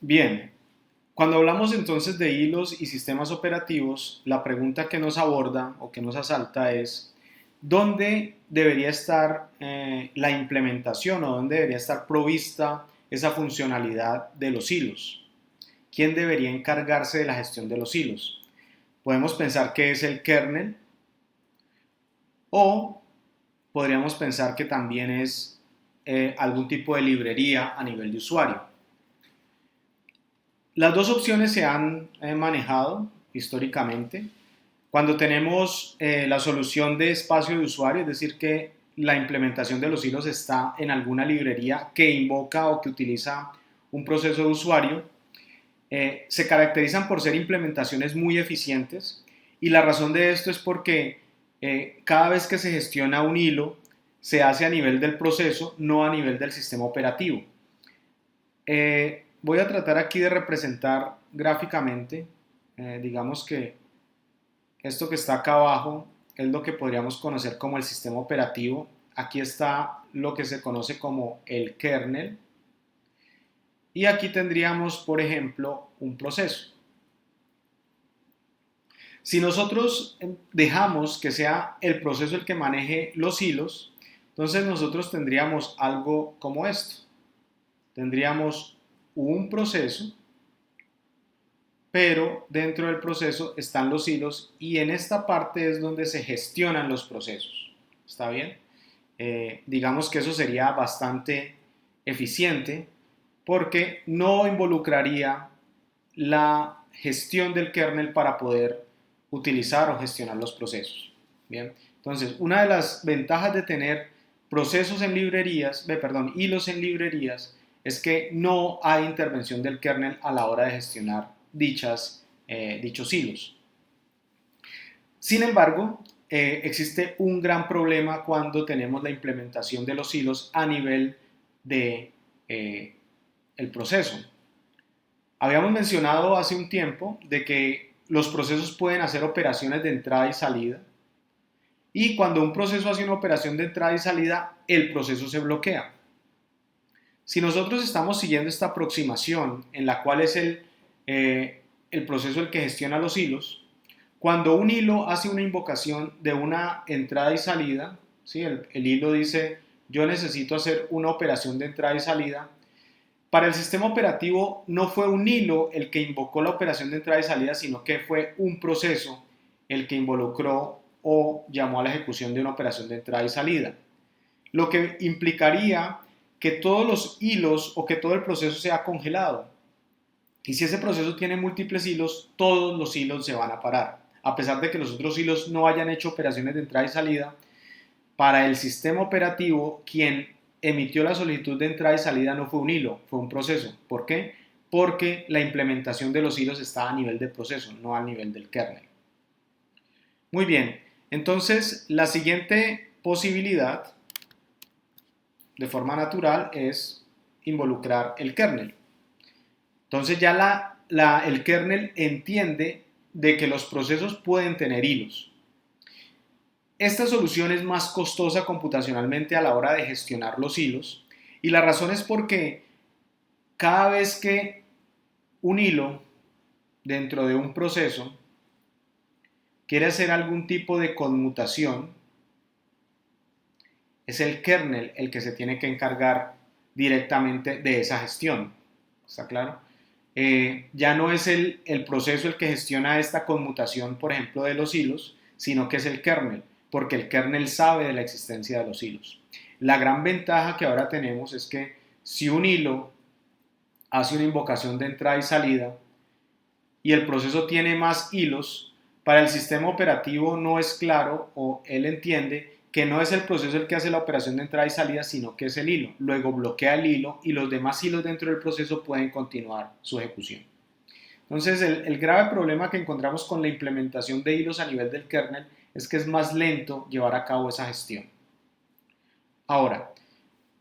Bien, cuando hablamos entonces de hilos y sistemas operativos, la pregunta que nos aborda o que nos asalta es ¿dónde debería estar la implementación o dónde debería estar provista esa funcionalidad de los hilos? ¿Quién debería encargarse de la gestión de los hilos? Podemos pensar que es el kernel o podríamos pensar que también es algún tipo de librería a nivel de usuario. Las dos opciones se han manejado históricamente. Cuando tenemos la solución de espacio de usuario, es decir, que la implementación de los hilos está en alguna librería que invoca o que utiliza un proceso de usuario, se caracterizan por ser implementaciones muy eficientes y la razón de esto es porque cada vez que se gestiona un hilo se hace a nivel del proceso, no a nivel del sistema operativo. Voy a tratar aquí de representar gráficamente, digamos que esto que está acá abajo es lo que podríamos conocer como el sistema operativo. Aquí está lo que se conoce como el kernel y aquí tendríamos, por ejemplo, un proceso. Si nosotros dejamos que sea el proceso el que maneje los hilos, entonces nosotros tendríamos algo como esto. Tendríamos un proceso, pero dentro del proceso están los hilos y en esta parte es donde se gestionan los procesos. ¿Está bien? Digamos que eso sería bastante eficiente porque no involucraría la gestión del kernel para poder utilizar o gestionar los procesos. Bien, entonces una de las ventajas de tener procesos en librerías, hilos en librerías, es que no hay intervención del kernel a la hora de gestionar dichos hilos. Sin embargo, existe un gran problema cuando tenemos la implementación de los hilos a nivel de el proceso. Habíamos mencionado hace un tiempo de que los procesos pueden hacer operaciones de entrada y salida y cuando un proceso hace una operación de entrada y salida, el proceso se bloquea. Si nosotros estamos siguiendo esta aproximación en la cual es el proceso el que gestiona los hilos, cuando un hilo hace una invocación de una entrada y salida, ¿sí? el hilo dice yo necesito hacer una operación de entrada y salida, para el sistema operativo no fue un hilo el que invocó la operación de entrada y salida, sino que fue un proceso el que involucró o llamó a la ejecución de una operación de entrada y salida. Lo que implicaría que todos los hilos o que todo el proceso sea congelado. Y si ese proceso tiene múltiples hilos, todos los hilos se van a parar. A pesar de que los otros hilos no hayan hecho operaciones de entrada y salida, para el sistema operativo, quien emitió la solicitud de entrada y salida no fue un hilo, fue un proceso. ¿Por qué? Porque la implementación de los hilos está a nivel del proceso, no a nivel del kernel. Muy bien, entonces la siguiente posibilidad de forma natural es involucrar el kernel. Entonces ya el kernel entiende de que los procesos pueden tener hilos. Esta solución es más costosa computacionalmente a la hora de gestionar los hilos y la razón es porque cada vez que un hilo dentro de un proceso quiere hacer algún tipo de conmutación, es el kernel el que se tiene que encargar directamente de esa gestión. ¿Está claro? Ya no es el proceso el que gestiona esta conmutación, por ejemplo, de los hilos, sino que es el kernel, porque el kernel sabe de la existencia de los hilos. La gran ventaja que ahora tenemos es que si un hilo hace una invocación de entrada y salida y el proceso tiene más hilos, para el sistema operativo no es claro o él entiende que no es el proceso el que hace la operación de entrada y salida, sino que es el hilo. Luego bloquea el hilo y los demás hilos dentro del proceso pueden continuar su ejecución. Entonces, el grave problema que encontramos con la implementación de hilos a nivel del kernel es que es más lento llevar a cabo esa gestión. Ahora,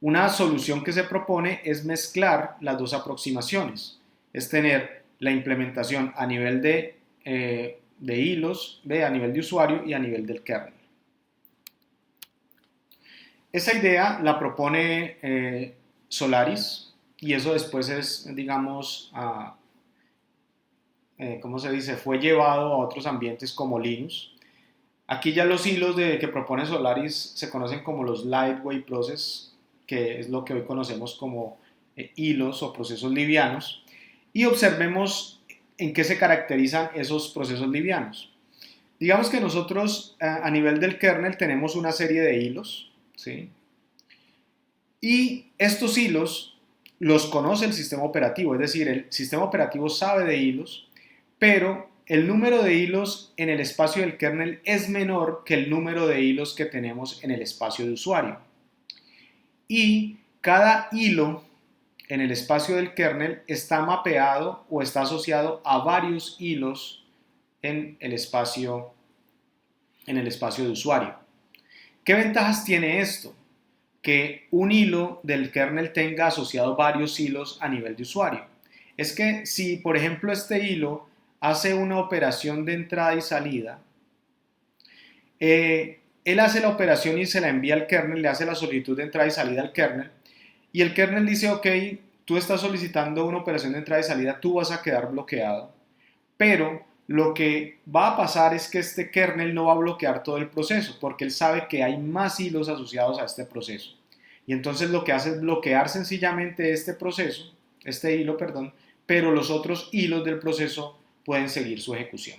una solución que se propone es mezclar las dos aproximaciones, es tener la implementación a nivel de hilos, a nivel de usuario y a nivel del kernel. Esa idea la propone Solaris. y eso después es, digamos, ¿cómo se dice? Fue llevado a otros ambientes como Linux. Aquí ya los hilos que propone Solaris se conocen como los Lightweight Process, que es lo que hoy conocemos como hilos o procesos livianos, y observemos en qué se caracterizan esos procesos livianos. Digamos que nosotros a nivel del kernel tenemos una serie de hilos, ¿sí? Y estos hilos los conoce el sistema operativo, es decir, el sistema operativo sabe de hilos, pero el número de hilos en el espacio del kernel es menor que el número de hilos que tenemos en el espacio de usuario. Y cada hilo en el espacio del kernel está mapeado o está asociado a varios hilos en el espacio, de usuario. ¿Qué ventajas tiene esto? Que un hilo del kernel tenga asociado varios hilos a nivel de usuario. Es que si, por ejemplo, este hilo hace una operación de entrada y salida, él hace la operación y se la envía al kernel, le hace la solicitud de entrada y salida al kernel, y el kernel dice, ok, tú estás solicitando una operación de entrada y salida, tú vas a quedar bloqueado, pero lo que va a pasar es que este kernel no va a bloquear todo el proceso, porque él sabe que hay más hilos asociados a este proceso. Y entonces lo que hace es bloquear sencillamente este hilo, perdón, pero los otros hilos del proceso pueden seguir su ejecución.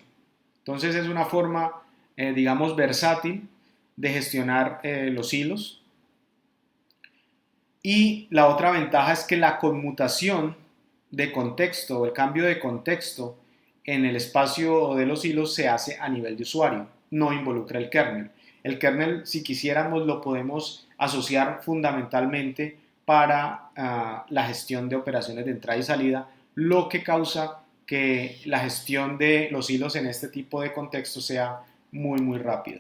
Entonces es una forma, digamos, versátil de gestionar los hilos. Y la otra ventaja es que la conmutación de contexto o el cambio de contexto en el espacio de los hilos se hace a nivel de usuario, no involucra el kernel. El kernel, si quisiéramos, lo podemos asociar fundamentalmente para la gestión de operaciones de entrada y salida, lo que causa que la gestión de los hilos en este tipo de contexto sea muy, muy rápida.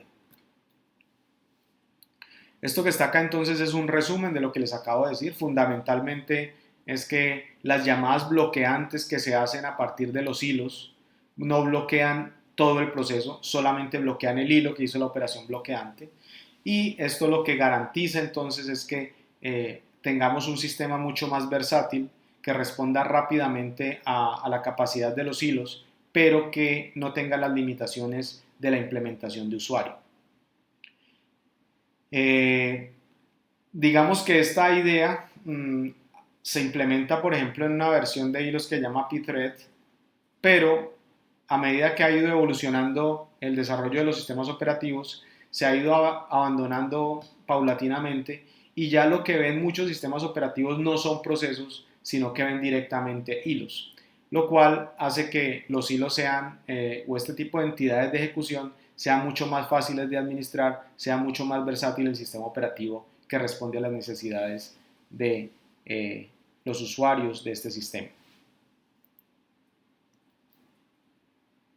Esto que está acá entonces es un resumen de lo que les acabo de decir. Fundamentalmente es que las llamadas bloqueantes que se hacen a partir de los hilos no bloquean todo el proceso, solamente bloquean el hilo que hizo la operación bloqueante. Y esto lo que garantiza entonces es que tengamos un sistema mucho más versátil que responda rápidamente a la capacidad de los hilos, pero que no tenga las limitaciones de la implementación de usuario. Eh, digamos que esta idea se implementa, por ejemplo, en una versión de hilos que se llama pthread, pero a medida que ha ido evolucionando el desarrollo de los sistemas operativos, se ha ido abandonando paulatinamente y ya lo que ven muchos sistemas operativos no son procesos, sino que ven directamente hilos, lo cual hace que los hilos sean, o este tipo de entidades de ejecución, sean mucho más fáciles de administrar, sea mucho más versátil el sistema operativo que responde a las necesidades de los usuarios de este sistema.